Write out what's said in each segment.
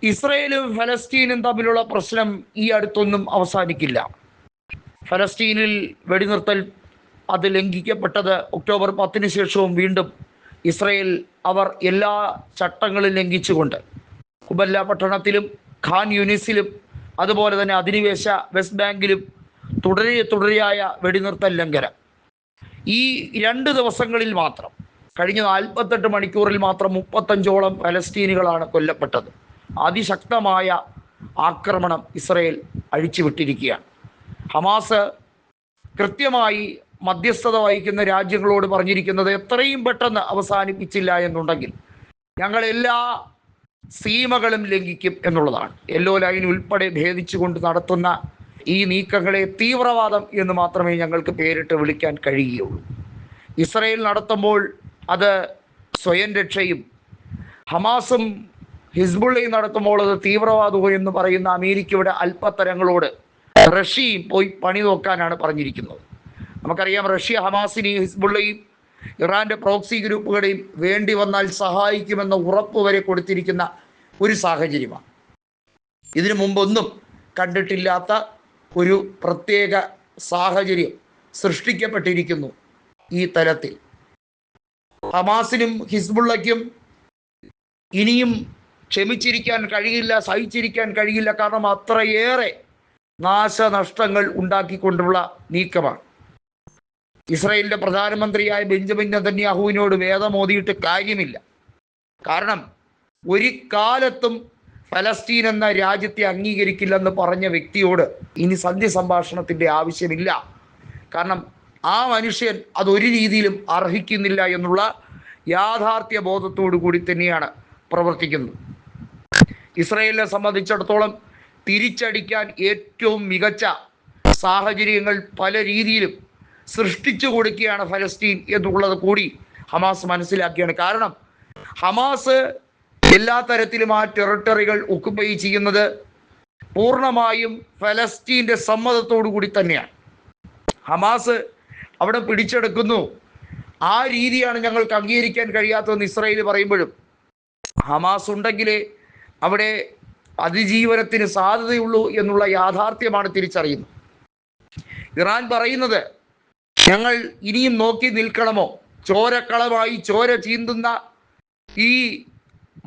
ഇസ്രയേലും ഫലസ്തീനും തമ്മിലുള്ള പ്രശ്നം ഈ അടുത്തൊന്നും അവസാനിക്കില്ല. ഫലസ്തീനിൽ വെടിനിർത്തൽ അത് ലംഘിക്കപ്പെട്ടത് ഒക്ടോബർ 10 ശേഷവും വീണ്ടും ഇസ്രയേൽ അവർ എല്ലാ ചട്ടങ്ങളും ലംഘിച്ചുകൊണ്ട് കുബല്ല പട്ടണത്തിലും ഖാൻ യൂനിസിലും അതുപോലെ തന്നെ അധിനിവേശ വെസ്റ്റ് ബാങ്കിലും തുടരെയായ വെടിനിർത്തൽ ലംഘനം. ഈ 2 ദിവസങ്ങളിൽ മാത്രം, കഴിഞ്ഞ 48 മണിക്കൂറിൽ മാത്രം 35ഓളം ഫലസ്തീനികളാണ് കൊല്ലപ്പെട്ടത്. അതിശക്തമായ ആക്രമണം ഇസ്രയേൽ അഴിച്ചുവിട്ടിരിക്കുകയാണ്. ഹമാസ് കൃത്യമായി മധ്യസ്ഥത വഹിക്കുന്ന രാജ്യങ്ങളോട് പറഞ്ഞിരിക്കുന്നത് എത്രയും പെട്ടെന്ന് അവസാനിപ്പിച്ചില്ല എന്നുണ്ടെങ്കിൽ ഞങ്ങൾ എല്ലാ സീമകളും ലംഘിക്കും എന്നുള്ളതാണ്. യെല്ലോ ലൈൻ ഉൾപ്പെടെ ഭേദിച്ചുകൊണ്ട് നടത്തുന്ന ഈ നീക്കങ്ങളെ തീവ്രവാദം എന്ന് മാത്രമേ ഞങ്ങൾക്ക് പേരിട്ട് വിളിക്കാൻ കഴിയുകയുള്ളൂ. ഇസ്രയേൽ നടത്തുമ്പോൾ അത് സ്വയം രക്ഷയും, ഹമാസും ഹിസ്ബുള്ളയും നടത്തുമ്പോൾ അത് തീവ്രവാദവും എന്ന് പറയുന്ന അമേരിക്കയുടെ അല്പത്തരങ്ങളോട് റഷ്യയും പോയി പണി നോക്കാനാണ് പറഞ്ഞിരിക്കുന്നത്. നമുക്കറിയാം, റഷ്യ ഹമാസിനെയും ഹിസ്ബുള്ളയും ഇറാൻ്റെ പ്രോക്സി ഗ്രൂപ്പുകളെയും വേണ്ടി വന്നാൽ സഹായിക്കുമെന്ന ഉറപ്പ് വരെ കൊടുത്തിരിക്കുന്ന ഒരു സാഹചര്യമാണ്. ഇതിനു മുമ്പൊന്നും കണ്ടിട്ടില്ലാത്ത ഒരു പ്രത്യേക സാഹചര്യം സൃഷ്ടിക്കപ്പെട്ടിരിക്കുന്നു. ഈ തലത്തിൽ ഹമാസിനും ഹിസ്ബുള്ളയ്ക്കും ഇനിയും ക്ഷമിച്ചിരിക്കാൻ കഴിയില്ല, സഹിച്ചിരിക്കാൻ കഴിയില്ല. കാരണം അത്രയേറെ നാശനഷ്ടങ്ങൾ ഉണ്ടാക്കിക്കൊണ്ടുള്ള നീക്കമാണ്. ഇസ്രായേലിൻ്റെ പ്രധാനമന്ത്രിയായ ബെഞ്ചമിൻ നെതന്യാഹുവിനോട് വേദമോദിയിട്ട് കാര്യമില്ല. കാരണം ഒരു കാലത്തും ഫലസ്തീൻ എന്ന രാജ്യത്തെ അംഗീകരിക്കില്ലെന്ന് പറഞ്ഞ വ്യക്തിയോട് ഇനി സന്ധി സംഭാഷണത്തിൻ്റെ ആവശ്യമില്ല. കാരണം ആ മനുഷ്യൻ അതൊരു രീതിയിലും അർഹിക്കുന്നില്ല എന്നുള്ള യാഥാർത്ഥ്യ ബോധത്തോടു കൂടി തന്നെയാണ് പ്രവർത്തിക്കുന്നത്. ഇസ്രായേലിനെ സംബന്ധിച്ചിടത്തോളം തിരിച്ചടിക്കാൻ ഏറ്റവും മികച്ച സാഹചര്യങ്ങൾ പല രീതിയിലും സൃഷ്ടിച്ചു കൊടുക്കുകയാണ് ഫലസ്തീൻ എന്നുള്ളത് കൂടി ഹമാസ് മനസ്സിലാക്കിയാണ്. കാരണം ഹമാസ് എല്ലാ തരത്തിലും ആ ടെറിട്ടറികൾ ഒക്കുപ്പൈ ചെയ്യുന്നത് പൂർണ്ണമായും ഫലസ്തീൻ്റെ സമ്മതത്തോടു കൂടി തന്നെയാണ്. ഹമാസ് അവിടെ പിടിച്ചെടുക്കുന്നു, ആ രീതിയാണ് ഞങ്ങൾക്ക് അംഗീകരിക്കാൻ കഴിയാത്തതെന്ന് ഇസ്രായേൽ പറയുമ്പോഴും ഹമാസ് ഉണ്ടെങ്കിലേ അവിടെ അതിജീവനത്തിന് സാധ്യതയുള്ളൂ എന്നുള്ള യാഥാർത്ഥ്യമാണ് തിരിച്ചറിയുന്നത്. ഇറാൻ പറയുന്നത് ഞങ്ങൾ ഇനിയും നോക്കി നിൽക്കണമോ? ചോരക്കളമായി ചോര ചീന്തുന്ന ഈ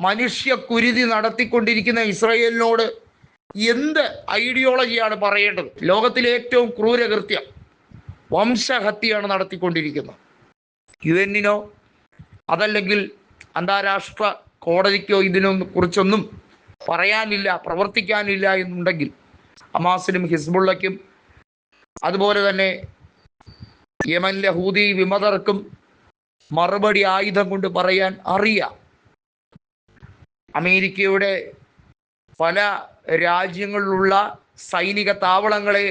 മനുഷ്യക്കുരുതി നടത്തിക്കൊണ്ടിരിക്കുന്ന ഇസ്രായേലിനോട് എന്ത് ഐഡിയോളജിയാണ് പറയേണ്ടത്? ലോകത്തിലെ ഏറ്റവും ക്രൂരകൃത്യം, വംശഹത്യയാണ് നടത്തിക്കൊണ്ടിരിക്കുന്നത്. UN-നോ അതല്ലെങ്കിൽ അന്താരാഷ്ട്ര കോടതിക്കോ ഇതിനൊന്നും കുറിച്ചൊന്നും പറയാനില്ല, പ്രവർത്തിക്കാനില്ല എന്നുണ്ടെങ്കിൽ ഹമാസിനും ഹിസ്ബുള്ളയ്ക്കും അതുപോലെ തന്നെ യമനിലെ ഹൂതി വിമതർക്കും മറുപടി ആയുധം കൊണ്ട് പറയാൻ അറിയാം. അമേരിക്കയുടെ പല രാജ്യങ്ങളിലുള്ള സൈനിക താവളങ്ങളെ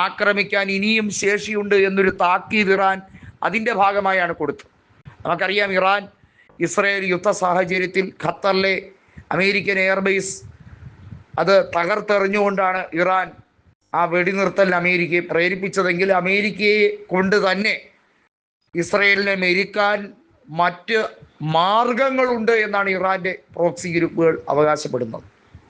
ആക്രമിക്കാൻ ഇനിയും ശേഷിയുണ്ട് എന്നൊരു താക്കീത് ഇറാൻ അതിൻ്റെ ഭാഗമായാണ് കൊടുത്തത്. നമുക്കറിയാം, ഇറാൻ ഇസ്രായേൽ യുദ്ധ സാഹചര്യത്തിൽ ഖത്തറിലെ അമേരിക്കൻ എയർബേസ് അത് തകർത്തെറിഞ്ഞുകൊണ്ടാണ് ഇറാൻ ആ വെടിനിർത്തൽ അമേരിക്കയെ പ്രേരിപ്പിച്ചതെങ്കിൽ അമേരിക്കയെ കൊണ്ട് തന്നെ ഇസ്രായേലിനെ മെരുക്കാൻ മറ്റ് മാർഗങ്ങളുണ്ട് എന്നാണ് ഇറാൻ്റെ പ്രോക്സി ഗ്രൂപ്പുകൾ അവകാശപ്പെടുന്നത്.